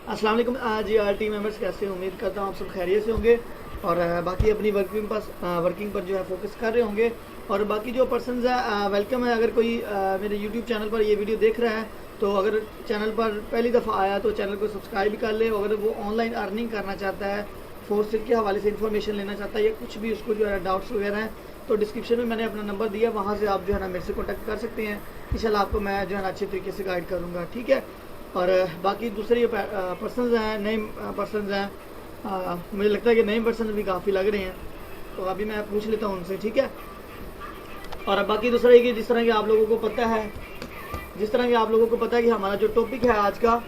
अस्सलाम वालेकुम। जी team members कैसे हैं? उम्मीद करता हूँ आप सब खैरियत से होंगे और बाकी अपनी वर्किंग पर जो है फोकस कर रहे होंगे। और बाकी जो पर्सनस है वेलकम है। अगर कोई मेरे यूट्यूब चैनल पर ये वीडियो देख रहा है तो अगर चैनल पर पहली दफ़ा आया तो चैनल को सब्सक्राइब भी कर ले। अगर वो ऑनलाइन अर्निंग करना चाहता है, फोर्स के हवाले से इन्फॉर्मेशन लेना चाहता है या कुछ भी उसको जो है डाउट्स वगैरह हैं तो डिस्क्रिप्शन में मैंने अपना नंबर दिया, वहाँ से आप जो है ना मेरे से कॉन्टैक्ट कर सकते हैं। इंशाल्लाह आपको मैं जो है ना अच्छे तरीके से गाइड करूँगा, ठीक है। और बाकी दूसरे ये पर्सनस हैं, नए पर्सनस हैं, मुझे लगता है कि नए पर्सन भी काफ़ी लग रहे हैं, तो अभी मैं पूछ लेता हूँ उनसे, ठीक है। और बाकी दूसरा ये कि जिस तरह कि आप लोगों को पता है कि हमारा जो टॉपिक है आज का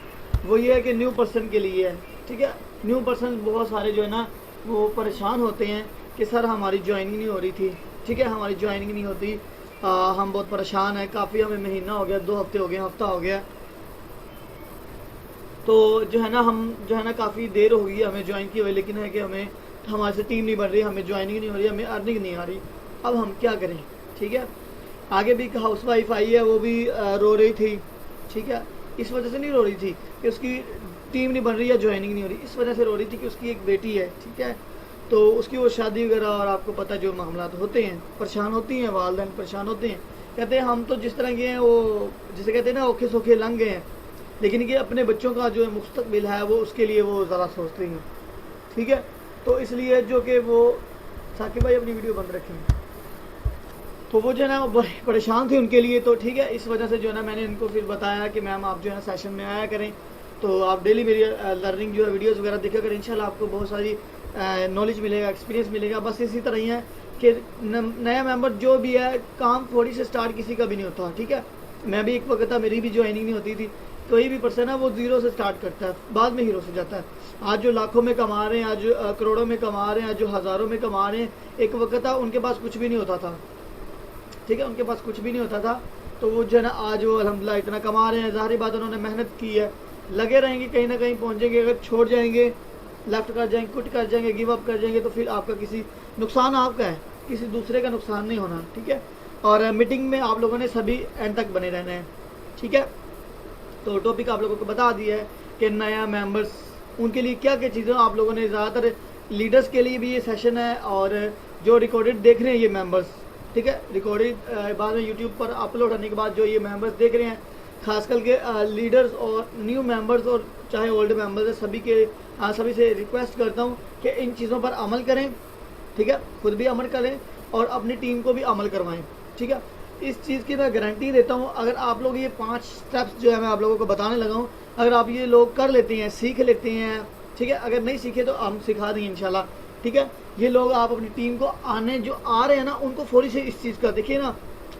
वो ये है कि न्यू पर्सन के लिए है, ठीक है। न्यू पर्सन बहुत सारे जो है ना वो परेशान होते हैं कि सर हमारी ज्वाइनिंग नहीं हो रही थी, ठीक है, हमारी ज्वाइनिंग नहीं होती, हम बहुत परेशान हैं, काफ़ी हमें महीना हो गया, 2 हफ्ते हो गए, हफ्ता हो गया, तो जो है ना हम जो है ना काफ़ी देर हो गई हमें ज्वाइन किए हुए, लेकिन है कि हमें हमारे से टीम नहीं बन रही, हमें ज्वाइनिंग नहीं हो रही, हमें अर्निंग नहीं आ रही, अब हम क्या करें, ठीक है। आगे भी एक हाउस वाइफ आई है, वो भी रो रही थी, ठीक है। इस वजह से नहीं रो रही थी कि उसकी टीम नहीं बन रही या ज्वाइनिंग नहीं हो रही, इस वजह से रो रही थी कि उसकी एक बेटी है, ठीक है, तो उसकी वो शादी वगैरह और आपको पता जो मामला होते हैं, परेशान होती हैं, वालदैन परेशान होते हैं, कहते हैं हम तो जिस तरह के हैं वो जिसे कहते हैं ना औखे सौखे लंघ गए हैं, लेकिन ये अपने बच्चों का जो मुस्तकबिल है वो उसके लिए वो ज़्यादा सोचते हैं, ठीक है। तो इसलिए जो कि वो साकिब भाई अपनी वीडियो बंद रखें, तो वो जो है ना वो परेशान थे उनके लिए, तो ठीक है, इस वजह से जो है ना मैंने इनको फिर बताया कि मैम आप जो है ना सेशन में आया करें, तो आप डेली मेरी लर्निंग जो है वीडियोस वगैरह देखा करें, इंशाल्लाह आपको बहुत सारी नॉलेज मिलेगा, एक्सपीरियंस मिलेगा। बस इसी तरह ही है कि नया मेंबर जो भी है, काम थोड़ी से स्टार्ट किसी का भी नहीं होता, ठीक है। मैं भी एक वक्त था, मेरी भी ज्वाइनिंग नहीं होती थी, कोई भी पर्सन है वो ज़ीरो से स्टार्ट करता है, बाद में हीरो से जाता है। आज जो लाखों में कमा रहे हैं, आज करोड़ों में कमा रहे हैं, आज जो हज़ारों में कमा रहे हैं, एक वक्त था उनके पास कुछ भी नहीं होता था, ठीक है, उनके पास कुछ भी नहीं होता था, तो वो जो है ना आज वो अल्हम्दुलिल्लाह इतना कमा रहे हैं। ज़ाहिर बात उन्होंने मेहनत की है, लगे रहेंगे, कहीं ना कहीं पहुँचेंगे। अगर छोड़ जाएंगे, लेफ्ट कर जाएंगे, क्विट कर जाएंगे, गिव अप कर जाएंगे, तो फिर आपका किसी नुकसान आपका है, किसी दूसरे का नुकसान नहीं होना, ठीक है। और मीटिंग में आप लोगों ने सभी एंड तक बने रहना है, ठीक है। तो टॉपिक आप लोगों को बता दिया है कि नया मेंबर्स उनके लिए क्या क्या चीज़ें आप लोगों ने, ज़्यादातर लीडर्स के लिए भी ये सेशन है, और जो रिकॉर्डेड देख रहे हैं ये मेंबर्स, ठीक है, रिकॉर्डेड बाद में यूट्यूब पर अपलोड होने के बाद जो ये मेंबर्स देख रहे हैं, खास करके लीडर्स और न्यू मेंबर्स और चाहे ओल्ड मेंबर्स है, सभी से रिक्वेस्ट करता हूँ कि इन चीज़ों पर अमल करें, ठीक है, खुद भी अमल करें और अपनी टीम को भी अमल करवाएं, ठीक है। इस चीज़ की मैं गारंटी देता हूँ, अगर आप लोग ये 5 स्टेप्स जो है मैं आप लोगों को बताने लगा हूँ, अगर आप ये लोग कर लेते हैं, सीख लेते हैं, ठीक है, अगर नहीं सीखे तो हम सिखा देंगे इंशाल्लाह, ठीक है। ये लोग आप अपनी टीम को आने जो आ रहे हैं ना उनको फौरी से इस चीज़ का देखिए ना।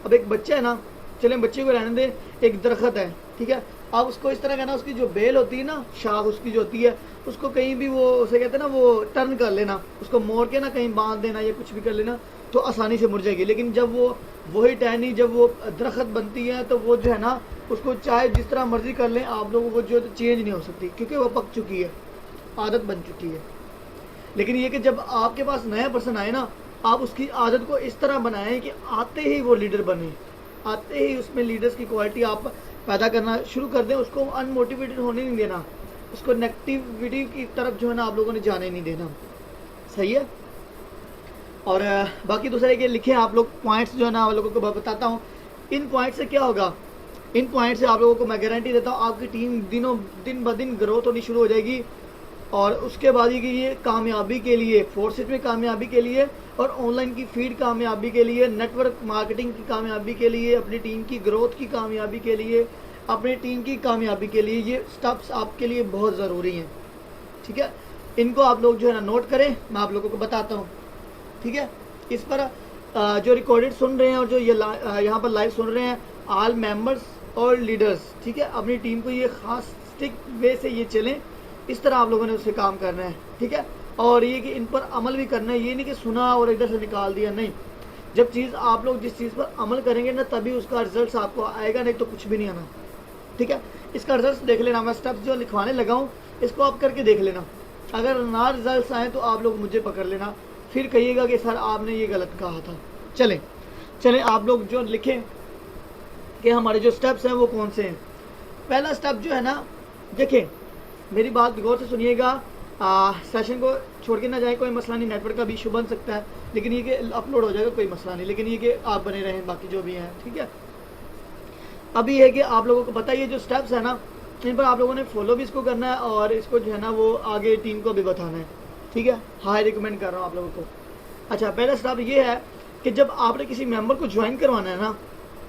अब एक बच्चा है ना, चले बच्चे को रहने दे, एक दरख्त है, ठीक है, आप उसको इस तरह का ना, उसकी जो बेल होती है ना, शाख उसकी जो होती है, उसको कहीं भी वो उसे कहते हैं ना वो टर्न कर लेना, उसको मोड़ के ना कहीं बांध देना या कुछ भी कर लेना, तो आसानी से मुड़ जाएगी। लेकिन जब वो वही टहनी जब वो दरख्त बनती है तो वो जो है ना उसको चाहे जिस तरह मर्जी कर लें आप लोगों को जो चेंज नहीं हो सकती, क्योंकि वो पक चुकी है, आदत बन चुकी है। लेकिन ये कि जब आपके पास नया पर्सन आए ना, आप उसकी आदत को इस तरह बनाएं कि आते ही वो लीडर बने, आते ही उसमें लीडर्स की क्वालिटी आप पैदा करना शुरू कर दें, उसको अनमोटिवेटेड होने नहीं देना, उसको नेगेटिविटी की तरफ जो है ना आप लोगों ने जाने नहीं देना, सही है। और बाकी दूसरे के लिखे आप लोग पॉइंट्स जो है ना आप लोगों को बताता हूँ। इन पॉइंट से क्या होगा, इन पॉइंट से आप लोगों को मैं गारंटी देता हूँ आपकी टीम दिन ब दिन ग्रोथ होनी शुरू हो जाएगी, और उसके बाद ये कामयाबी के लिए, फोर्सेज में कामयाबी के लिए, और ऑनलाइन की फीड कामयाबी के लिए, नेटवर्क मार्केटिंग की कामयाबी के लिए, अपनी टीम की ग्रोथ की कामयाबी के लिए, अपनी टीम की कामयाबी के लिए ये स्टेप्स आपके लिए बहुत ज़रूरी हैं, ठीक है। इनको आप लोग जो है ना नोट करें, मैं आप लोगों को बताता हूँ, ठीक है। इस पर जो रिकॉर्डेड सुन रहे हैं और जो ये यहाँ पर लाइव सुन रहे हैं, ऑल मेंबर्स और लीडर्स, ठीक है, अपनी टीम को ये खास स्टिक वे से ये चलें, इस तरह आप लोगों ने उससे काम करना है, ठीक है। और ये कि इन पर अमल भी करना है, ये नहीं कि सुना और इधर से निकाल दिया, नहीं। जब चीज़ आप लोग जिस चीज़ पर अमल करेंगे ना तभी उसका रिजल्ट आपको आएगा, नहीं तो कुछ भी नहीं आना, ठीक है। इसका रिजल्ट देख लेना, मैं स्टेप्स जो लिखवाने लगा हूँ इसको आप करके देख लेना, अगर ना रिजल्ट आए तो आप लोग मुझे पकड़ लेना, फिर कहिएगा कि सर आपने ये गलत कहा था। चलें आप लोग जो लिखें कि हमारे जो स्टेप्स हैं वो कौन से हैं। पहला स्टेप जो है ना, देखें मेरी बात गौर से सुनिएगा, सेशन को छोड़ के ना जाए, कोई मसला नहीं, नेटवर्क का भी इशू बन सकता है, लेकिन ये कि अपलोड हो जाएगा कोई मसला नहीं, लेकिन ये कि आप बने रहें बाकी जो भी हैं, ठीक है। अभी है कि आप लोगों को पता है ये जो स्टेप्स है ना, इन पर आप लोगों ने फॉलो भी इसको करना है और इसको जो है ना वो आगे टीम को भी बताना है, ठीक है। हाई रिकमेंड कर रहा हूँ आप लोगों को। अच्छा, पहला स्टेप ये है कि जब आपने किसी मेंबर को ज्वाइन करवाना है ना,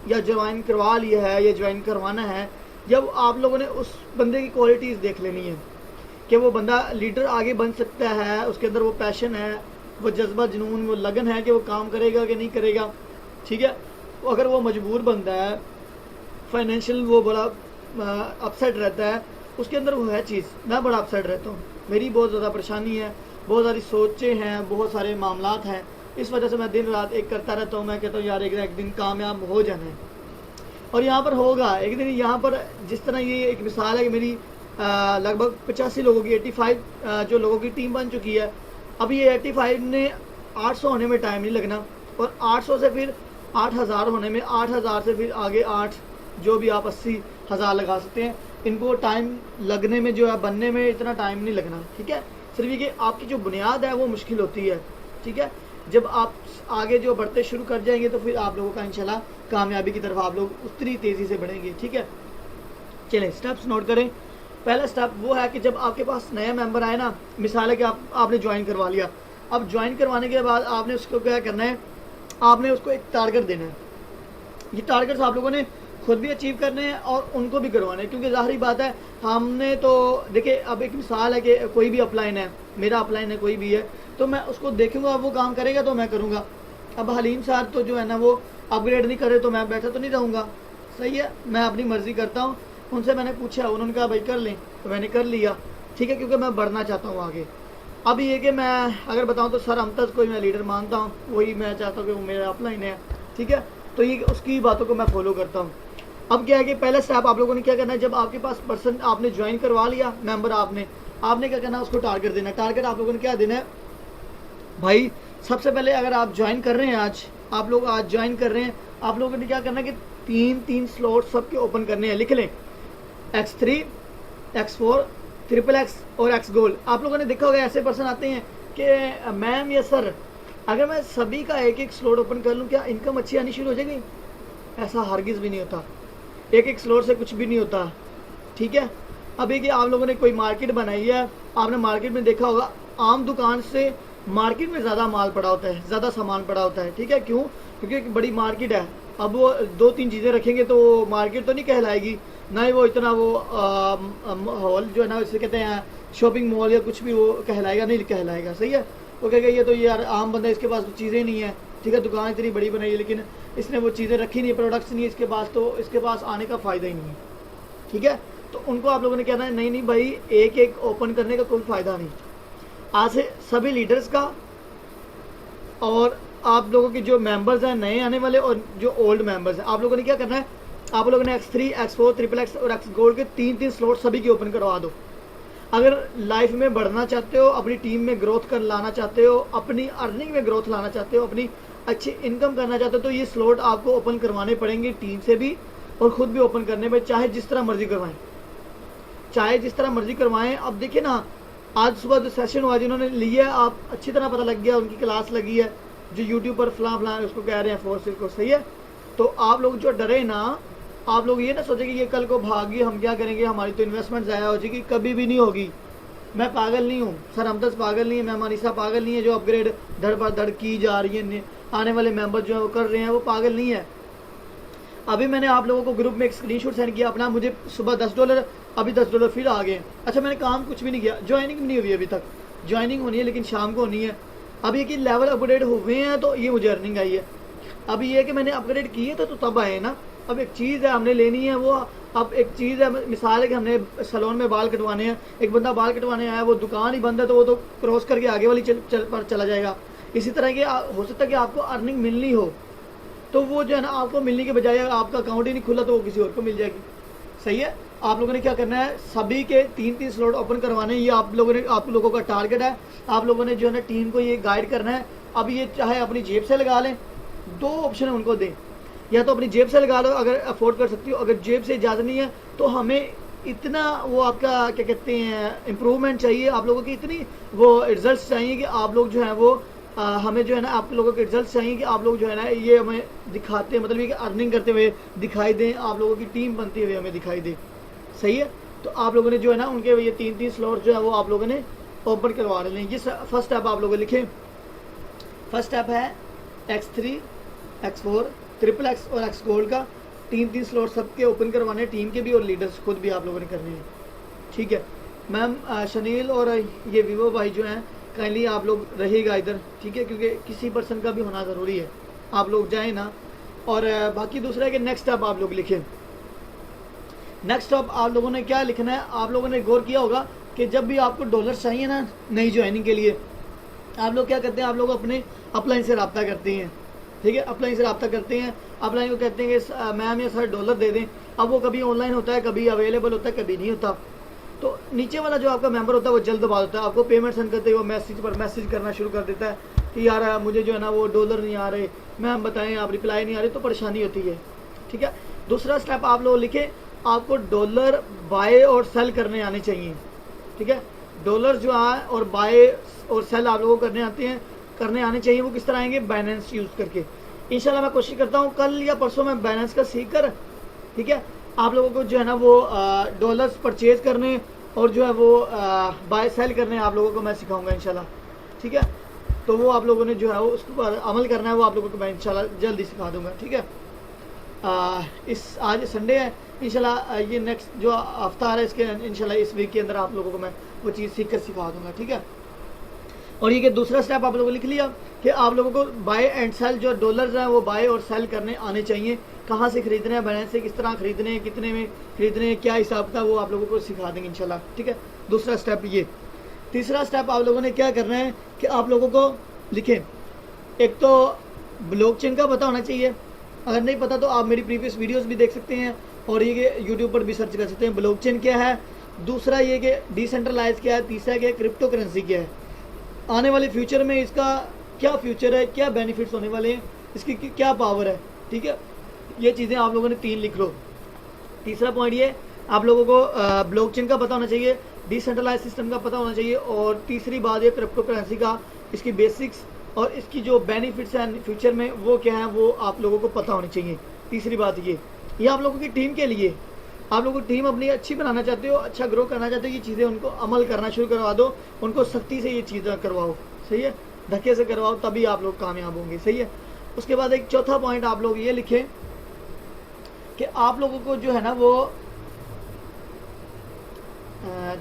या ज्वाइन करवा लिया है या ज्वाइन करवाना है, जब आप लोगों ने उस बंदे की क्वालिटीज़ देख लेनी है कि वो बंदा लीडर आगे बन सकता है, उसके अंदर वो पैशन है, वो जज्बा, जुनून, वो लगन है कि वो काम करेगा कि नहीं करेगा, ठीक है। अगर वो मजबूर बंदा है, फाइनेंशियल वो बड़ा अपसेट रहता है, उसके अंदर वो है चीज़, मैं बड़ा अपसेट रहता हूँ, मेरी बहुत ज़्यादा परेशानी है, बहुत सारी सोचें हैं, बहुत सारे मामलात हैं, इस वजह से मैं दिन रात एक करता रहता हूँ। मैं कहता हूँ यार एक दिन कामयाब हो जाना है, और यहाँ पर होगा एक दिन। यहाँ पर जिस तरह ये एक मिसाल है कि मेरी लगभग 85 लोगों की 85 जो लोगों की टीम बन चुकी है। अब ये 85 ने 800 होने में टाइम नहीं लगना, और 800 से फिर 8000 होने में, 8000 से फिर आगे 8 जो भी आप 80,000 लगा सकते हैं, इनको टाइम लगने में जो है बनने में इतना टाइम नहीं लगना, ठीक है। सिर्फ ये कि आपकी जो बुनियाद है वो मुश्किल होती है, ठीक है। जब आप आगे जो बढ़ते शुरू कर जाएंगे तो फिर आप लोगों का इंशाल्लाह कामयाबी की तरफ आप लोग उतनी तेज़ी से बढ़ेंगे, ठीक है। चलें स्टेप्स नोट करें। पहला स्टेप वो है कि जब आपके पास नया मेंबर आए ना, मिसाल है कि आपने ज्वाइन करवा लिया, अब ज्वाइन करवाने के बाद आपने उसको क्या करना है, आपने उसको एक टारगेट देना है। ये टारगेट्स आप लोगों ने खुद भी अचीव करने हैं और उनको भी करवाना है, क्योंकि ज़ाहिरी बात है हमने तो देखिए, अब एक मिसाल है कि कोई भी अपलाइन है, मेरा अपलाइन है, कोई भी है, तो मैं उसको देखूंगा, वो काम करेगा तो मैं करूँगा। अब हलीम साहब तो जो है ना वो अपग्रेड नहीं करे तो मैं बैठा तो नहीं रहूँगा, सही है। मैं अपनी मर्ज़ी करता हूँ, उनसे मैंने पूछा, उन्होंने कहा भाई कर लें, तो मैंने कर लिया, ठीक है, क्योंकि मैं बढ़ना चाहता हूँ आगे। अब ये कि मैं अगर बताऊँ तो सर अमतज़ को मैं लीडर मानता हूँ, वही मैं चाहता हूँ कि वो मेरा अपलाइन है, ठीक है, तो ये उसकी बातों को मैं फॉलो करता हूँ। अब क्या है कि पहला स्टेप आप लोगों ने क्या करना है, जब आपके पास पर्सन आपने ज्वाइन करवा लिया मेंबर, आपने क्या करना है, उसको टारगेट देना है। टारगेट आप लोगों ने क्या देना है भाई, सबसे पहले अगर आप ज्वाइन कर रहे हैं, आप लोग आज ज्वाइन कर रहे हैं, आप लोगों ने क्या करना है कि 3 स्लॉट सबके ओपन करने हैं, लिख लें X3, X4, XXX और X गोल्ड। आप लोगों ने देखा होगा ऐसे पर्सन आते हैं कि मैम या सर अगर मैं सभी का एक स्लॉट ओपन कर लूँ क्या इनकम अच्छी आनी शुरू हो जाएगी? ऐसा हरगिज़ भी नहीं होता, एक स्लॉट से कुछ भी नहीं होता, ठीक है। अभी कि आप लोगों ने कोई मार्केट बनाई है, आपने मार्केट में देखा होगा आम दुकान से मार्केट में ज़्यादा माल पड़ा होता है, ज़्यादा सामान पड़ा होता है, ठीक है। क्यों? क्योंकि एक बड़ी मार्केट है। अब वो 2-3 चीज़ें रखेंगे तो मार्केट तो नहीं कहलाएगी, ना ही वो इतना वो हॉल जो है ना इसे कहते हैं शॉपिंग मॉल या कुछ भी वो कहलाएगा, नहीं कहलाएगा, सही है। वो कहेगा ये तो यार आम बंदा, इसके पास तो चीज़ें नहीं है, ठीक है, दुकान इतनी बड़ी बनाई है लेकिन इसने वो चीज़ें रखी नहीं, प्रोडक्ट्स नहीं है इसके पास, तो इसके पास आने का फ़ायदा ही नहीं है, ठीक है। तो उनको आप लोगों ने कहना है नहीं भाई एक ओपन करने का कोई फ़ायदा नहीं। आज से सभी लीडर्स का और आप लोगों के जो मेंबर्स हैं नए आने वाले और जो ओल्ड मेंबर्स हैं, आप लोगों ने क्या करना है, आप लोगों ने X3, X4, XXX और X गोल्ड के 3 स्लॉट सभी के ओपन करवा दो। अगर लाइफ में बढ़ना चाहते हो, अपनी टीम में ग्रोथ कर लाना चाहते हो, अपनी अर्निंग में ग्रोथ लाना चाहते हो, अपनी अच्छी इनकम करना चाहते हो, तो ये स्लॉट आपको ओपन करवाने पड़ेंगे टीम से भी और ख़ुद भी ओपन करने में, चाहे जिस तरह मर्जी करवाएं, अब देखिए ना आज सुबह जो सेशन हुआ जिन्होंने लिया, आप अच्छी तरह पता लग गया, उनकी क्लास लगी है, जो यूट्यूब पर फलां उसको कह रहे हैं फोर्स को, सही है। तो आप लोग जो डरे ना, आप लोग ये ना सोचे कि ये कल को भागी हम क्या करेंगे, हमारी तो इन्वेस्टमेंट ज़ाया हो जाएगी, कभी भी नहीं होगी। मैं पागल नहीं हूँ, सर हमदर्द पागल नहीं है, मैं मानिसा पागल नहीं है, जो अपग्रेड धड़ पर धड़ की जा रही है, आने वाले मेंबर जो है वो कर रहे हैं, वो पागल नहीं है। अभी मैंने आप लोगों को ग्रुप में एक स्क्रीनशॉट सेंड किया अपना, मुझे सुबह $10, अभी $10 फिर आ गए। अच्छा मैंने काम कुछ भी नहीं किया, ज्वाइनिंग नहीं हुई अभी तक, ज्वाइनिंग होनी है लेकिन शाम को होनी है। अब ये कि लेवल अपग्रेड हुए हैं तो ये मुझे अर्निंग आई है। अब ये कि मैंने अपग्रेड किए तो तब आए ना। अब एक चीज़ है हमने लेनी है, वो अब एक चीज़ है, मिसाल है कि हमने सैलून में बाल कटवाने हैं, एक बंदा बाल कटवाने आया, वो दुकान ही बंद है तो वो तो क्रॉस करके आगे वाली पर चला जाएगा। इसी तरह के हो सकता है कि आपको अर्निंग मिलनी हो तो वो जो है ना आपको मिलने के बजाय आपका अकाउंट ही नहीं खुला तो वो किसी और को मिल जाएगी, सही है। आप लोगों ने क्या करना है, सभी के 3 स्लॉट ओपन करवाने, ये आप लोगों का टारगेट है। आप लोगों ने जो है ना टीम को ये गाइड करना है। अब ये चाहे अपनी जेब से लगा लें, 2 ऑप्शन उनको दें, या तो अपनी जेब से लगा लो अगर अफोर्ड कर सकती हो, अगर जेब से इजाज़त नहीं है तो हमें इतना वो आपका क्या कहते हैं इम्प्रूवमेंट चाहिए, आप लोगों की इतनी वो रिजल्ट्स चाहिए कि आप लोग जो है वो हमें जो है ना आप लोगों के रिजल्ट्स चाहिए कि आप लोग जो है ना ये हमें दिखाते हैं, मतलब ये अर्निंग करते हुए दिखाई दें, आप लोगों की टीम बनती हुई हमें दिखाई दे। सही है, तो आप लोगों ने जो है ना उनके ये 3-3 स्लॉट जो है वो आप लोगों ने ओपन करवा लें। ये फर्स्ट स्टेप आप लोग लिखें। फर्स्ट स्टेप है X3, X4, XXX और X गोल्ड का 3-3 स्लॉट सबके ओपन करवाने, टीम के भी और लीडर्स खुद भी आप लोगों ने करने हैं। ठीक है मैम, शनील और ये विवो भाई जो हैं काइंडली आप लोग रहेगा इधर, ठीक है, क्योंकि किसी पर्सन का भी होना ज़रूरी है, आप लोग जाएँ ना। और बाकी दूसरा है कि नेक्स्ट स्टेप आप लोग लिखें। नेक्स्ट स्टेप आप लोगों ने क्या लिखना है, आप लोगों ने गौर किया होगा कि जब भी आपको डॉलर चाहिए ना नई ज्वाइनिंग के लिए, आप लोग क्या करते हैं, आप लोग अपने अपलाइन से रब्ता करते हैं। ठीक है, अपलाइन से रब्ता करते हैं, अपलाइन को कहते हैं कि मैम या सर डॉलर दे दें। अब वो कभी ऑनलाइन होता है, कभी अवेलेबल होता है, कभी नहीं होता। तो नीचे वाला जो आपका मेंबर होता है वो जल्द बात होता है, आपको पेमेंट सेंड करते हुए मैसेज पर मैसेज करना शुरू कर देता है कि यार मुझे जो है ना वो डॉलर नहीं आ रहे, मैम बताएं, आप रिप्लाई नहीं आ रहे, तो परेशानी होती है। ठीक है, दूसरा स्टेप आप लोग लिखें, आपको डॉलर बाय और सेल करने आने चाहिए। ठीक है, डॉलर जो है और बाय और सेल आप लोगों को करने आने चाहिए। वो किस तरह आएंगे, बाइनेंस यूज़ करके। इंशाल्लाह मैं कोशिश करता हूँ कल या परसों में बाइनेंस का सीख कर, ठीक है, आप लोगों को जो है ना वो डॉलर्स परचेज करने और जो है वो बाय सेल करने आप लोगों को मैं सिखाऊंगा इंशाल्लाह। ठीक है, तो वो आप लोगों ने जो है वो उसको अमल करना है, वो आप लोगों को मैं इंशाल्लाह जल्दी सिखा दूंगा। ठीक है, इस आज संडे है, इंशाल्लाह ये नेक्स्ट जो हफ्ता आ रहा है इसके इंशाल्लाह इस वीक के अंदर आप लोगों को मैं वो चीज़ सीख कर सिखा दूंगा। ठीक है, और ये कि दूसरा स्टेप आप लोगों को लिख लिया कि आप लोगों को बाय एंड सेल जो डॉलर्स हैं वो बाय और सेल करने आने चाहिए। कहाँ से खरीदने हैं, बाइनेंस से किस तरह खरीदने हैं, कितने में खरीदने हैं, क्या हिसाब था, वो आप लोगों को सिखा देंगे इंशाल्लाह। ठीक है, दूसरा स्टेप ये। तीसरा स्टेप आप लोगों ने क्या करना है कि आप लोगों को लिखें, एक तो ब्लॉकचेन का पता होना चाहिए, अगर नहीं पता तो आप मेरी प्रीवियस वीडियोस भी देख सकते हैं और ये यूट्यूब पर भी सर्च कर सकते हैं ब्लॉकचेन क्या है। दूसरा ये कि डिसेंट्रलाइज क्या है। तीसरा कि क्रिप्टो करेंसी क्या है, आने वाले फ्यूचर में इसका क्या फ्यूचर है, क्या बेनिफिट्स होने वाले हैं, इसकी क्या पावर है। ठीक है, ये चीज़ें आप लोगों ने 3 लिख लो। तीसरा पॉइंट ये, आप लोगों को ब्लॉकचेन का पता होना चाहिए, डिसेंट्रलाइज सिस्टम का पता होना चाहिए, और तीसरी बात ये क्रिप्टो करेंसी का, इसकी बेसिक्स और इसकी जो बेनिफिट्स हैं फ्यूचर में वो क्या है वो आप लोगों को पता होनी चाहिए। तीसरी बात ये आप लोगों की टीम के लिए, आप लोगों की टीम अपनी अच्छी बनाना चाहते हो, अच्छा ग्रो करना चाहते हो, ये चीज़ें उनको अमल करना शुरू करवा दो, उनको सख्ती से ये चीज़ें करवाओ। सही है, धक्के से करवाओ, तभी आप लोग कामयाब होंगे। सही है, उसके बाद एक चौथा पॉइंट आप लोग ये लिखें कि आप लोगों को जो है ना वो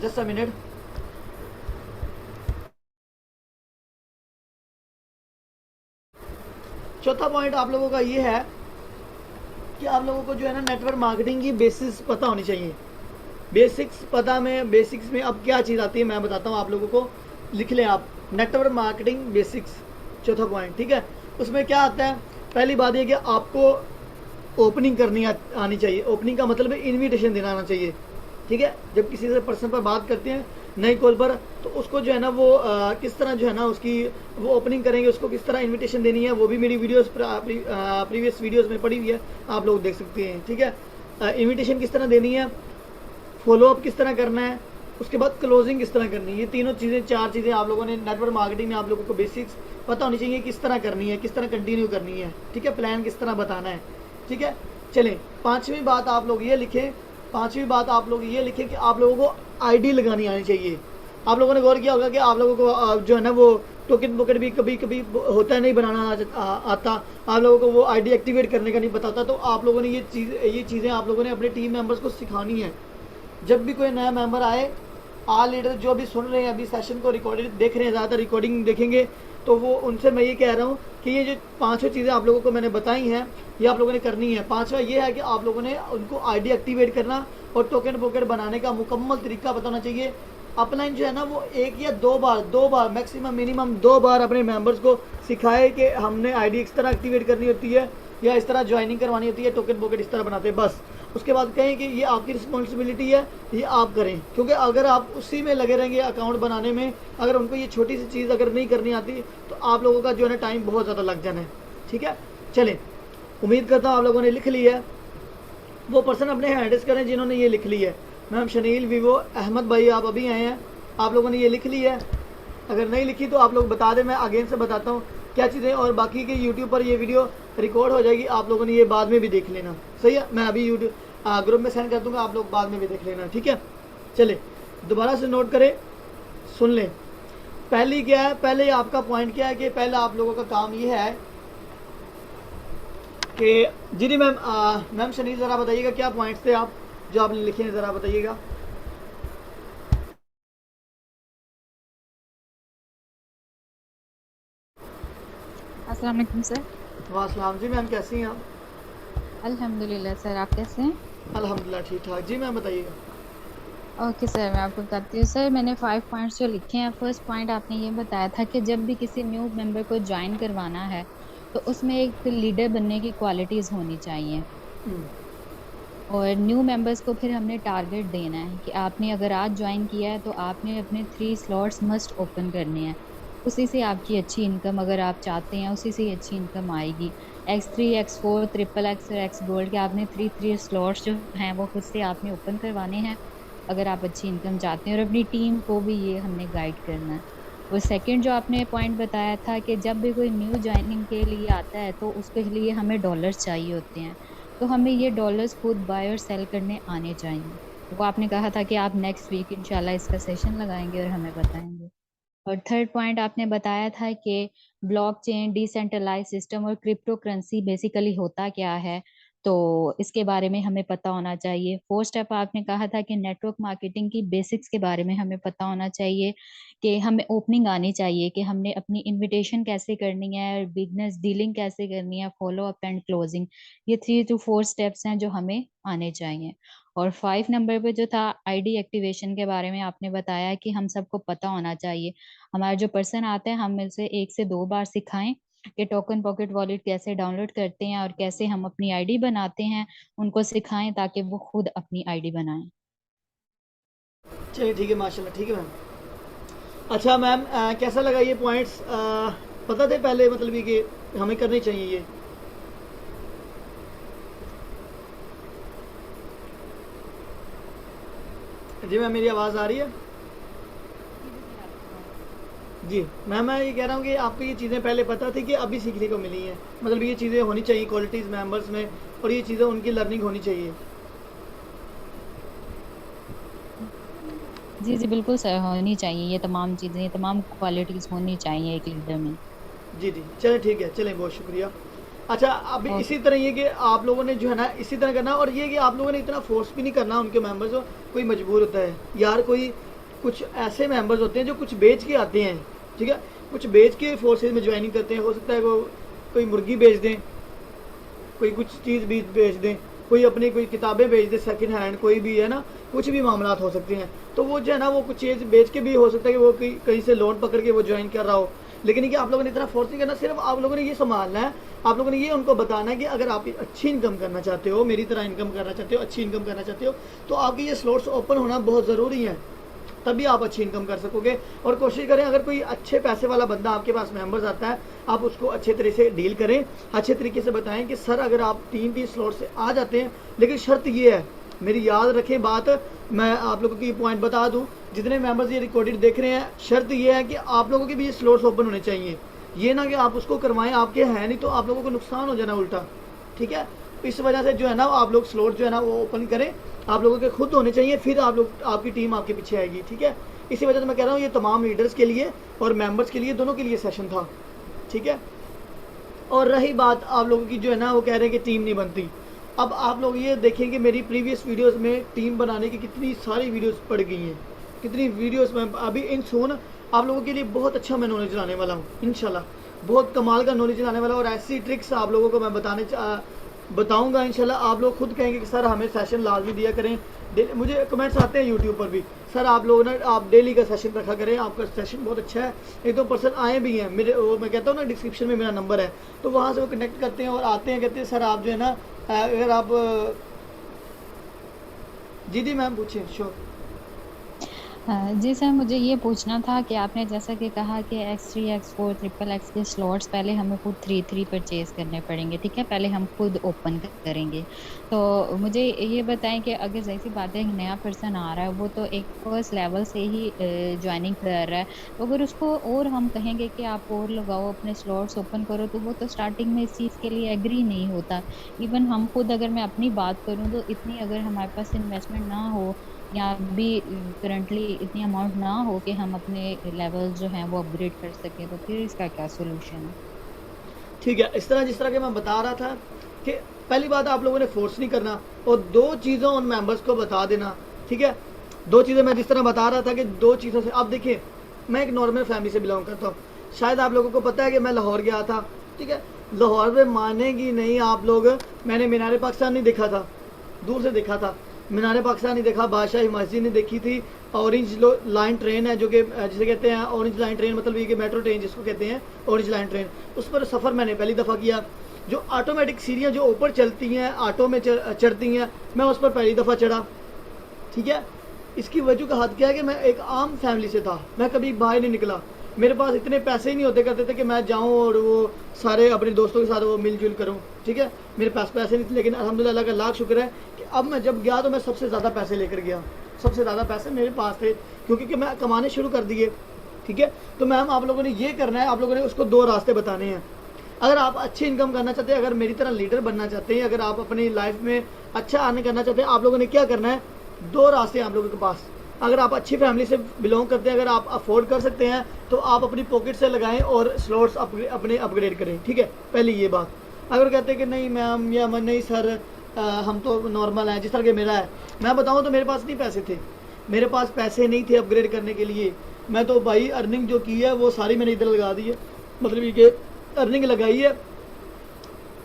जस्ट अ मिनट, चौथा पॉइंट आप लोगों का ये है कि आप लोगों को जो है ना नेटवर्क मार्केटिंग की बेसिक्स पता होनी चाहिए। बेसिक्स में अब क्या चीज़ आती है मैं बताता हूँ आप लोगों को, लिख लें आप, नेटवर्क मार्केटिंग बेसिक्स, चौथा पॉइंट। ठीक है, उसमें क्या आता है, पहली बात ये कि आपको ओपनिंग करनी आनी चाहिए। ओपनिंग का मतलब है इन्विटेशन देना आना चाहिए। ठीक है, जब किसी से पर्सन पर बात करते हैं नई कॉल पर, तो उसको जो है ना वो किस तरह जो है ना उसकी वो ओपनिंग करेंगे, उसको किस तरह इनविटेशन देनी है, वो भी मेरी वीडियोस प्रीवियस वीडियोस में पड़ी हुई है, आप लोग देख सकते हैं। ठीक है, इनविटेशन किस तरह देनी है, फॉलोअप किस तरह करना है, उसके बाद क्लोजिंग किस तरह करनी है। ये तीनों चीज़ें, 4 चीज़ें आप लोगों ने नेटवर्क मार्केटिंग में आप लोगों को बेसिक्स पता होनी चाहिए, किस तरह करनी है, किस तरह कंटिन्यू करनी है। ठीक है, प्लान किस तरह बताना है। ठीक है, चलें, पाँचवीं बात आप लोग ये लिखें कि आप लोगों को आईडी लगानी आनी चाहिए। आप लोगों ने गौर किया होगा कि आप लोगों को जो है ना वो टोकन बुकेट भी कभी कभी होता है नहीं बनाना आता, आप लोगों को वो आईडी एक्टिवेट करने का नहीं पता होता। तो आप लोगों ने ये चीज़ें आप लोगों ने अपने टीम मेंबर्स को सिखानी है। जब भी कोई नया मेंबर आए, ऑल लीडर जो भी सुन रहे हैं अभी सेशन को रिकॉर्डेड देख रहे हैं, ज़्यादातर रिकॉर्डिंग देखेंगे, तो वो उनसे मैं ये कह रहा हूँ कि ये जो 5 चीज़ें आप लोगों को मैंने बताई हैं ये आप लोगों ने करनी है। 5वां ये है कि आप लोगों ने उनको आईडी एक्टिवेट करना और टोकन बुकेट बनाने का मुकम्मल तरीका बताना चाहिए। अपलाइन जो है ना वो 1 या 2 बार मैक्सिमम मिनिमम 2 बार अपने मेंबर्स को सिखाए कि हमने आईडी इस तरह एक्टिवेट करनी होती है या इस तरह ज्वाइनिंग करवानी होती है, टोकन बुकेट इस तरह बनाते हैं, बस। उसके बाद कहें कि ये आपकी रिस्पॉन्सिबिलिटी है, ये आप करें, क्योंकि अगर आप उसी में लगे रहेंगे अकाउंट बनाने में, अगर उनको ये छोटी सी चीज़ अगर नहीं करनी आती तो आप लोगों का जो है ना टाइम बहुत ज़्यादा लग जाना है। ठीक है, चलें, उम्मीद करता हूँ आप लोगों ने लिख ली है। वो पर्सन अपने हैंडल्स करें जिन्होंने ये लिख ली है, मैम शनील वीवो अहमद भाई आप अभी आए हैं, आप लोगों ने ये लिख ली है? अगर नहीं लिखी तो आप लोग बता दें, मैं अगेन से बताता हूँ क्या चीज़ें। और बाकी के यूट्यूब पर ये वीडियो रिकॉर्ड हो जाएगी, आप लोगों ने ये बाद में भी देख लेना, सही है? मैं अभी यूट्यूब ग्रुप में सेंड कर दूँगा, आप लोग बाद में भी देख लेना, ठीक है? चले दोबारा से नोट करें, सुन लें। पहली क्या है, पहले आपका पॉइंट क्या है कि पहले आप लोगों का काम ये है कि जी मैम मैम शनील ज़रा बताइएगा क्या पॉइंट्स थे आप जो आपने लिखे हैं, ज़रा बताइएगा। अस्सलाम वालेकुम सर। वासलाम जी मैम, कैसी हैं आप? अल्हम्दुलिल्लाह सर, आप कैसे हैं? अल्हम्दुलिल्लाह ठीक ठाक। जी मैम बताइएगा। ओके सर, मैं आपको बताती हूँ सर। मैंने 5 पॉइंट्स जो लिखे हैं। फर्स्ट पॉइंट आपने ये बताया था कि जब भी किसी न्यू मेंबर को ज्वाइन करवाना है तो उसमें एक लीडर बनने की क्वालिटीज़ होनी चाहिए। और न्यू मेंबर्स को फिर हमने टारगेट देना है कि आपने अगर आज ज्वाइन किया है तो आपने अपने 3 स्लॉट्स मस्ट ओपन करने हैं। उसी से आपकी अच्छी इनकम, अगर आप चाहते हैं, उसी से ही अच्छी इनकम आएगी। X3 X4 ट्रिपल एक्स और एक्स गोल्ड के आपने 3 स्लॉट्स जो हैं वो खुद से आपने ओपन करवाने हैं अगर आप अच्छी इनकम चाहते हैं। और अपनी टीम को भी ये हमने गाइड करना है। और सेकंड जो आपने पॉइंट बताया था कि जब भी कोई न्यू ज्वाइनिंग के लिए आता है तो उसके लिए हमें डॉलर्स चाहिए होते हैं, तो हमें ये डॉलर्स खुद बाय और सेल करने आने चाहिए। वो आपने कहा था कि आप नेक्स्ट वीक इंशाल्लाह इसका सेशन लगाएंगे और हमें बताएंगे। और थर्ड पॉइंट आपने बताया था कि ब्लॉकचेन, डिसेंट्रलाइज सिस्टम और क्रिप्टो करेंसी बेसिकली होता क्या है, तो इसके बारे में हमें पता होना चाहिए। फोर्थ स्टेप आपने कहा था कि नेटवर्क मार्केटिंग की बेसिक्स के बारे में हमें पता होना चाहिए, कि हमें ओपनिंग आनी चाहिए, कि हमने अपनी इनविटेशन कैसे करनी है, बिजनेस डीलिंग कैसे करनी है, फॉलो अप एंड क्लोजिंग। ये 3 to 4 स्टेप्स हैं जो हमें आने चाहिए। और 5 नंबर पे जो था आईडी एक्टिवेशन के बारे में आपने बताया कि हम सबको पता होना चाहिए। हमारे जो पर्सन आते हैं हम इसे 1 से 2 बार सिखाएं कि टोकन पॉकेट वॉलेट कैसे डाउनलोड करते हैं और कैसे हम अपनी आईडी बनाते हैं, उनको सिखाएं ताकि वो खुद अपनी आईडी बनाएं। चलिए ठीक है, माशाल्लाह, ठीक है मैम। अच्छा मैम, कैसा लगा ये पॉइंट्स? पता थे पहले मतलब ये कि हमें करने चाहिए ये? जी मैम, मेरी आवाज़ आ रही है? जी मैम, मैं ये कह रहा हूँ कि आपको ये चीज़ें पहले पता थी कि अभी सीखने को मिली हैं, मतलब ये चीज़ें होनी चाहिए क्वालिटीज़ मेंबर्स में, और ये चीज़ें उनकी लर्निंग होनी चाहिए। जी जी बिल्कुल सर, होनी चाहिए ये तमाम चीज़ें, ये तमाम क्वालिटीज़ होनी चाहिए एक लीडर में। जी जी, चलें ठीक है, चलें, बहुत शुक्रिया। अच्छा, अभी और इसी तरह ये कि आप लोगों ने जो है ना इसी तरह करना, और ये कि आप लोगों ने इतना फोर्स भी नहीं करना उनके मेंबर्स को। कोई मजबूर होता है यार, कोई कुछ ऐसे मेंबर्स होते हैं जो कुछ बेच के आते हैं, ठीक है? कुछ बेच के फोर्सेज में ज्वाइनिंग करते हैं। हो सकता है वो कोई मुर्गी बेच दें, कोई कुछ चीज़ भी बेच दें, कोई अपनी कोई किताबें बेच दें सेकंड हैंड, कोई भी है ना, कुछ भी मामला हो सकते हैं। तो वो जो है ना वो कुछ चीज़ बेच के भी हो सकता है कि वो कहीं से लोन पकड़ के वो ज्वाइन कर रहा हो। लेकिन ये कि आप लोगों ने इतना फोर्स नहीं करना, सिर्फ आप लोगों ने ये संभालना है, आप लोगों ने ये उनको बताना है कि अगर आप अच्छी इनकम करना चाहते हो, मेरी तरह इनकम करना चाहते हो, अच्छी इनकम करना चाहते हो, तो आपके ये स्लॉट्स ओपन होना बहुत ज़रूरी है, तभी आप अच्छी इनकम कर सकोगे। और कोशिश करें अगर कोई अच्छे पैसे वाला बंदा आपके पास मेंबर्स आता है, आप उसको अच्छे तरह से डील करें, अच्छे तरीके से बताएं कि सर अगर आप 3 स्लॉट से आ जाते हैं, लेकिन शर्त ये है, मेरी याद रखें बात, मैं आप लोगों की पॉइंट बता दूं, जितने मेंबर्स ये रिकॉर्डेड देख रहे हैं, शर्त ये है कि आप लोगों के भी ये स्लॉट्स ओपन होने चाहिए। ये ना कि आप उसको करवाएं, आपके हैं नहीं तो आप लोगों को नुकसान हो जाना उल्टा, ठीक है? इस वजह से जो है ना आप लोग स्लॉट जो है ना वो ओपन करें, आप लोगों के खुद होने चाहिए, फिर आप लोग, आपकी टीम आपके पीछे आएगी, ठीक है? इसी वजह से मैं कह रहा हूँ ये तमाम लीडर्स के लिए और मेंबर्स के लिए, दोनों के लिए सेशन था, ठीक है? और रही बात आप लोगों की जो है ना वो कह रहे हैं कि टीम नहीं बनती, अब आप लोग ये देखें कि मेरी प्रीवियस वीडियोस में टीम बनाने की कितनी सारी वीडियोस पड़ गई हैं, कितनी वीडियोस में अभी इन सोन आप लोगों के लिए बहुत अच्छा मैं नॉलेज लाने वाला हूँ इंशाल्लाह, बहुत कमाल का नॉलेज लाने वाला हूँ। और ऐसी ट्रिक्स आप लोगों को मैं बताऊंगा इंशाल्लाह। आप लोग खुद कहेंगे कि सर हमें सेशन लाजमी दिया करें। मुझे कमेंट्स आते हैं यूट्यूब पर भी, सर आप लोग ना आप डेली का सेशन रखा करें, आपका सेशन बहुत अच्छा है। 1-2 पर्सन आए भी हैं मेरे, वो मैं कहता हूँ ना डिस्क्रिप्शन में मेरा नंबर है, तो वहाँ से वो कनेक्ट करते हैं और आते हैं, कहते हैं सर आप जो है ना अगर आप जी जी मैम पूछें। श्योर। जी सर, मुझे ये पूछना था कि आपने जैसा कि कहा कि X3, X4, ट्रिपल एक्स के स्लॉट्स पहले हमें खुद 3 परचेज करने पड़ेंगे, ठीक है? पहले हम खुद ओपन करेंगे। तो मुझे ये बताएं कि अगर जैसी बात है, एक नया पर्सन आ रहा है, वो तो एक फर्स्ट लेवल से ही ज्वाइनिंग कर रहा है, तो अगर उसको और हम कहेंगे कि आप और लगाओ, अपने स्लॉट्स ओपन करो, तो वो तो स्टार्टिंग में इस चीज़ के लिए एग्री नहीं होता। इवन हम खुद, अगर मैं अपनी बात करूँ, तो इतनी अगर हमारे पास इन्वेस्टमेंट ना हो या अभी करंटली इतनी अमाउंट ना हो कि हम अपने लेवल जो हैं वो अपग्रेड कर सकें, तो फिर इसका क्या सोल्यूशन है? ठीक है, इस तरह जिस तरह के मैं बता रहा था कि पहली बात आप लोगों ने फोर्स नहीं करना और दो चीज़ों उन मेंबर्स को बता देना, ठीक है? दो चीज़ें मैं जिस तरह बता रहा था कि दो चीज़ों से, अब देखिए मैं एक नॉर्मल फैमिली से बिलोंग करता हूँ, शायद आप लोगों को पता है कि मैं लाहौर गया था, ठीक है? लाहौर में मानेंगी नहीं आप लोग, मैंने मीनार पाकिस्तान नहीं देखा था, दूर से देखा था, मीनार पाकिस्तान नहीं देखा, बादशाही मस्जिद नहीं देखी थी, ऑरेंज लाइन ट्रेन है जो कि जिसे कहते हैं ऑरेंज लाइन ट्रेन, मतलब ये कि मेट्रो ट्रेन जिसको कहते हैं ऑरेंज लाइन ट्रेन, उस पर सफ़र मैंने पहली दफ़ा किया। जो ऑटोमेटिक सीढ़ियाँ जो ऊपर चलती हैं, ऑटो में चढ़ती हैं, मैं उस पर पहली दफ़ा चढ़ा, ठीक है? इसकी वजह का हाथ क्या है कि मैं एक आम फैमिली से था, मैं कभी बाहर नहीं निकला, मेरे पास इतने पैसे ही नहीं होते करते थे कि मैं जाऊं और वो सारे अपने दोस्तों के साथ वो मिलजुल करूं, ठीक है? मेरे पास पैसे नहीं थे, लेकिन अल्हम्दुलिल्लाह का लाख शुक्र है कि अब मैं जब गया तो मैं सबसे ज़्यादा पैसे लेकर गया, सबसे ज़्यादा पैसे मेरे पास थे, क्योंकि कि मैं कमाने शुरू कर दिए, ठीक है? तो मैम आप लोगों ने ये करना है, आप लोगों ने उसको दो रास्ते बताने हैं। अगर आप अच्छी इनकम करना चाहते हैं, अगर मेरी तरह लीडर बनना चाहते हैं, अगर आप अपनी लाइफ में अच्छा अर्न करना चाहते हैं, आप लोगों ने क्या करना है, दो रास्ते हैं आप लोगों के पास। अगर आप अच्छी फैमिली से बिलोंग करते हैं, अगर आप अफोर्ड कर सकते हैं, तो आप अपनी पॉकेट से लगाएं और स्लॉट्स अपने अपग्रेड करें, ठीक है? पहली ये बात। अगर कहते हैं कि नहीं मैम या नहीं सर हम तो नॉर्मल हैं, जिस तरह के मेरा है, मैं बताऊं तो मेरे पास नहीं पैसे थे, मेरे पास पैसे नहीं थे अपग्रेड करने के लिए, मैं तो भाई अर्निंग जो की है वो सारी मैंने इधर लगा दी है, मतलब ये कि अर्निंग लगाई है।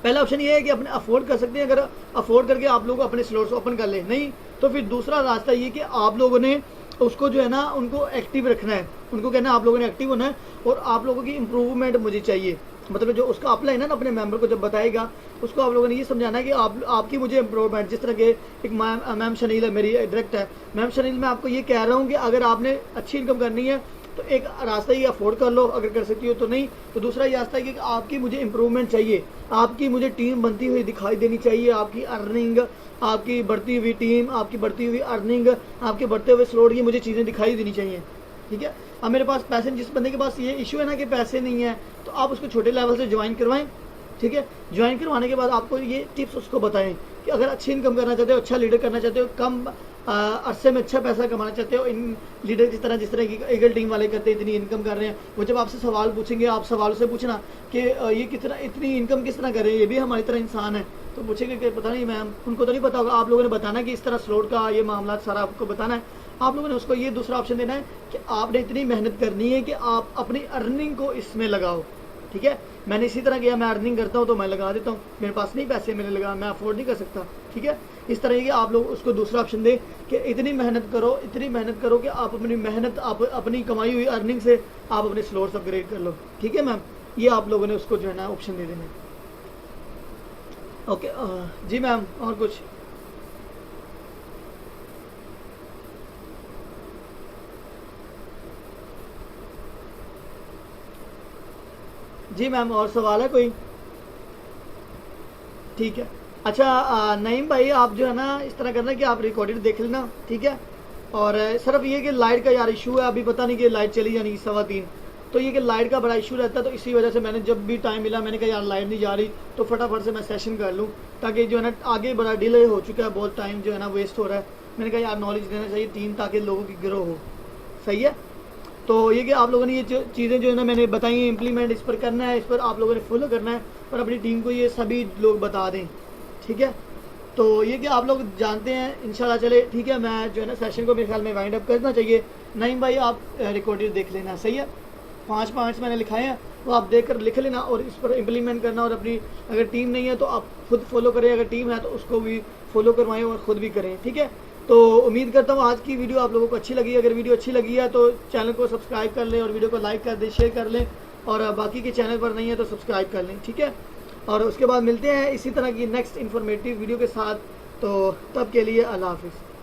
पहला ऑप्शन ये है कि अपने अफोर्ड कर सकते हैं, अगर अफोर्ड करके आप लोग अपने स्लॉट्स ओपन कर लें, नहीं तो फिर दूसरा रास्ता ये कि आप लोगों ने उसको जो है ना उनको एक्टिव रखना है, उनको कहना है आप लोगों ने एक्टिव होना है और आप लोगों की इंप्रूवमेंट मुझे चाहिए, मतलब जो उसका अपलाइन है ना अपने मेंबर को जब बताएगा, उसको आप लोगों ने ये समझाना है कि आपकी मुझे इंप्रूवमेंट, जिस तरह के एक मैम शनील है मेरी डायरेक्ट है, मैम शनील मैं आपको ये कह रहा हूँ कि अगर आपने अच्छी इनकम करनी है तो एक रास्ता ये अफोर्ड कर लो अगर कर सकती हो, तो नहीं तो दूसरा ये रास्ता है कि आपकी मुझे इंप्रूवमेंट चाहिए, आपकी मुझे टीम बनती हुई दिखाई देनी चाहिए, आपकी अर्निंग, आपकी बढ़ती हुई टीम, आपकी बढ़ती हुई अर्निंग, आपके बढ़ते हुए स्लॉट, ये मुझे चीज़ें दिखाई देनी चाहिए, ठीक है? अब मेरे पास पैसे, जिस बंदे के पास ये इशू है ना कि पैसे नहीं है, तो आप उसको छोटे लेवल से ज्वाइन करवाएं, ठीक है? ज्वाइन करवाने के बाद आपको ये टिप्स उसको बताएं कि अगर अच्छी इनकम करना चाहते हो, अच्छा लीडर करना चाहते हो, कम अरसे में अच्छा पैसा कमाना चाहते हो, इन लीडर की तरह जिस तरह की ईगल टीम वाले करते हैं, इतनी इनकम कर रहे हैं, वो जब आपसे सवाल पूछेंगे, आप सवालों से पूछना कि ये कितना इतनी इनकम किस तरह कर रहे हैं, ये भी हमारी तरह इंसान है, तो पूछेंगे कि पता नहीं मैम, उनको तो नहीं पता होगा, आप लोगों ने बताना कि इस तरह स्लॉट का ये मामला सारा आपको बताना है, आप लोगों ने उसको ये दूसरा ऑप्शन देना है कि आपने इतनी मेहनत करनी है कि आप अपनी अर्निंग को इसमें लगाओ, ठीक है? मैंने इसी तरह किया, मैं अर्निंग करता हूँ तो मैं लगा देता हूँ, मेरे पास नहीं पैसे मैंने लगा, मैं अफोर्ड नहीं कर सकता, ठीक है? इस तरह की आप लोग उसको दूसरा ऑप्शन दें कि इतनी मेहनत करो कि आप अपनी मेहनत, आप अपनी कमाई हुई अर्निंग से आप अपने स्लॉट्स अपग्रेड कर लो, ठीक है मैम? ये आप लोगों ने उसको जो है ना ऑप्शन दे देना। ओके जी मैम, और कुछ? जी मैम, और सवाल है कोई? ठीक है। अच्छा नईम भाई, आप जो है ना इस तरह करना कि आप रिकॉर्डेड देख लेना, ठीक है? और सिर्फ ये कि लाइट का यार इशू है, अभी पता नहीं कि लाइट चली जानी 3:15, तो ये कि लाइट का बड़ा इशू रहता है, तो इसी वजह से मैंने जब भी टाइम मिला मैंने कहा यार लाइट नहीं जा रही तो फटाफट से मैं सेशन कर लूँ, ताकि जो है ना आगे बड़ा डिले हो चुका है, बहुत टाइम जो है ना वेस्ट हो रहा है, मैंने कहा यार नॉलेज देना चाहिए टीम, ताकि लोगों की ग्रो हो, सही है? तो ये कि आप लोगों ने ये चीज़ें जो है ना मैंने बताई हैं, इम्प्लीमेंट इस पर करना है, इस पर आप लोगों ने फॉलो करना है और अपनी टीम को ये सभी लोग बता दें, ठीक है? तो ये कि आप लोग जानते हैं इंशाल्लाह, चले ठीक है, मैं जो है ना सेशन को मेरे ख्याल में वाइंड अप करना चाहिए। नईम भाई आप रिकॉर्डेड देख लेना, सही है? 5 पॉइंट्स मैंने लिखाए हैं, वो आप देख कर लिख लेना और इस पर इम्प्लीमेंट करना, और अपनी अगर टीम नहीं है तो आप खुद फॉलो करें, अगर टीम है तो उसको भी फॉलो करवाएं और ख़ुद भी करें, ठीक है? तो उम्मीद करता हूँ आज की वीडियो आप लोगों को अच्छी लगी, अगर वीडियो अच्छी लगी है तो चैनल को सब्सक्राइब कर लें और वीडियो को लाइक कर दें, शेयर कर लें, और बाकी के चैनल पर नहीं है तो सब्सक्राइब कर लें, ठीक है? और उसके बाद मिलते हैं इसी तरह की नेक्स्ट इन्फॉर्मेटिव वीडियो के साथ, तो तब के लिए अल्लाह हाफिज़।